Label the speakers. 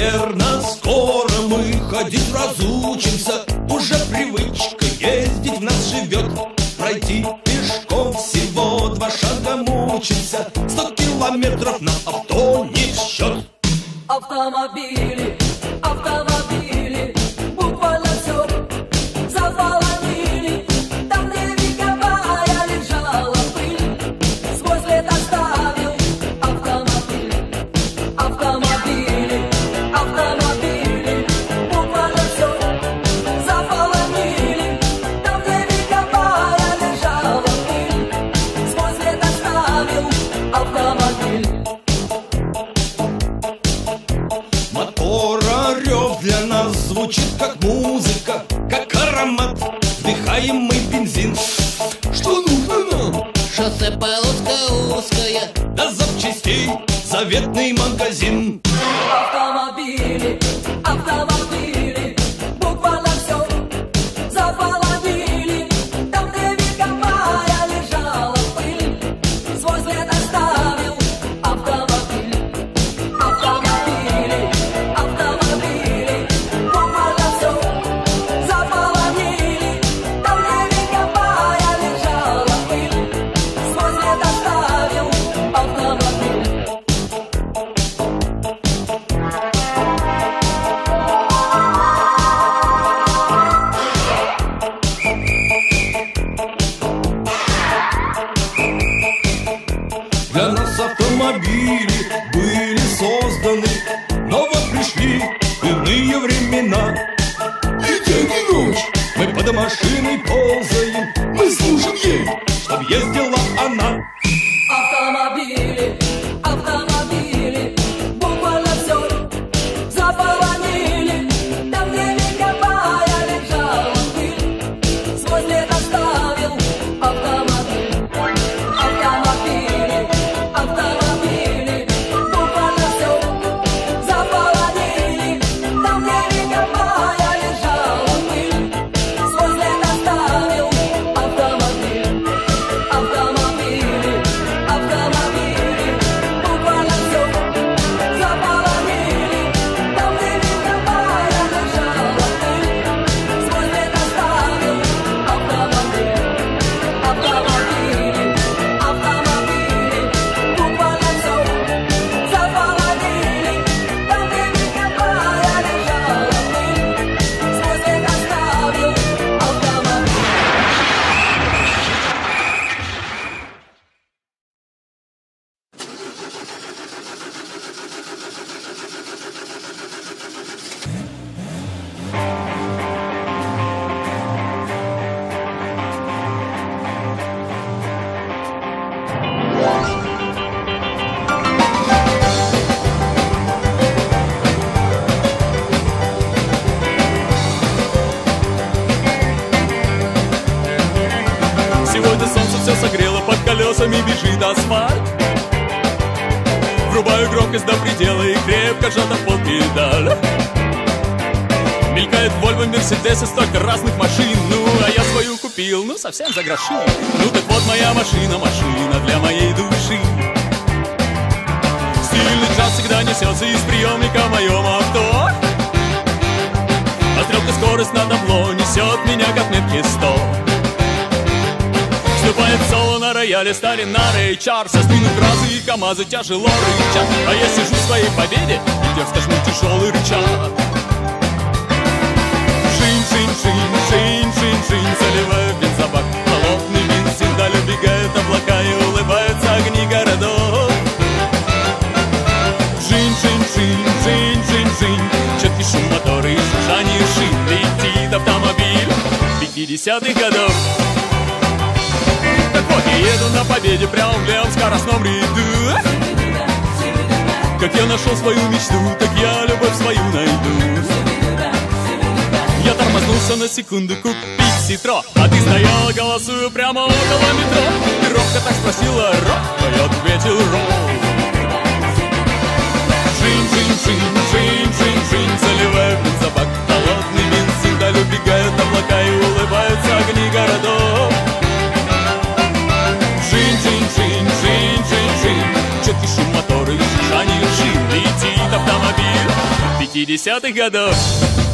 Speaker 1: наверно, скоро мы ходить разучимся. Уже привычка ездить в нас живет. Пройти пешком всего 2 шага мучимся. 100 километров на авто не в счет.
Speaker 2: Автомобили, автомобили, буквально все заполонили. Там, где вековая лежала пыль, сквозь лет оставил автомобиль. Автомобили, автомобили, буквально все заполонили. Там, где вековая лежала пыль, сквозь лет оставил автомобиль.
Speaker 1: Мотора рев для нас звучит как музыка, как аромат вдыхаемый бензин. Что нужно нам?
Speaker 3: Шоссе полоска узкая,
Speaker 1: До запчастей заветный магазин.
Speaker 2: Автомобили, автомобили, буквально все заполонили. Там, где вековая лежала пыль, свой след оставил автомобиль. Автомобили, автомобили, буквально все заполонили. Там, где вековая лежала пыль, свой след оставил автомобиль.
Speaker 1: Для нас автомобили были созданы, но вот пришли иные времена. И день и ночь мы под машиной ползаем, мы служим ей, чтоб ездила она.
Speaker 2: Автомобили, автомобили, буквально все заполонили. Там, где вековая лежала пыль, свой след оставил автомобиль. Автомобили, автомобили, буквально все заполонили. Там, где вековая лежала пыль, свой след оставил автомобиль. Автомобили, автомобили, буквально все заполонили. Там, где вековая лежала пыль, свой след оставил автомобиль. Автомобили, автомобили, буквально все заполонили. Там, где вековая лежала пыль, свой след оставил автомобиль.
Speaker 4: Сегодня солнце все согрело, под колесами бежит асфальт. Врубаю громкость до предела и крепко сжата в пол педаль. Мелькает Вольво, Мерседес и столько разных машин. Ну, а я свою купил, ну, совсем за гроши. Ну, так вот моя машина, машина для моей души. Стильный джаз всегда несется из приемника в моем авто. А стрелка скорость на табло несет меня к отметке 100. Вступает соло на рояле, Сталин на Рэй Чарльз. Сдвинут фразы и КамАЗы тяжело рычат. А я сижу в своей победе и дерзко жму тяжелый рычаг. Шин-шин-шин-шин-шин-шин, заливаю в бензобак холодный бензин. Вдаль убегают облака и улыбаются огни городов. Шин-шин-шин-шин-шин-шин, четкий шум мотора и шуршание шин. Летит автомобиль 50-х годов. Так вот, я еду на победе прямо в левом скоростном ряду. Как я нашел свою мечту, так я любовь свою найду. Я тормознулся на секунду купить Ситро, а ты стояла, голосую прямо около метро. И робко так спросила рок, а я ответил рок. Шин-шин-шин-шин-шин-шин, заливаю в бензобак холодный бензин. Вдаль убегают облака и улыбаются огни городов. Шин-шин-шин-шин-шин-шин, четкий шум мотора и шуршание шин. Летит автомобиль 70-х годов.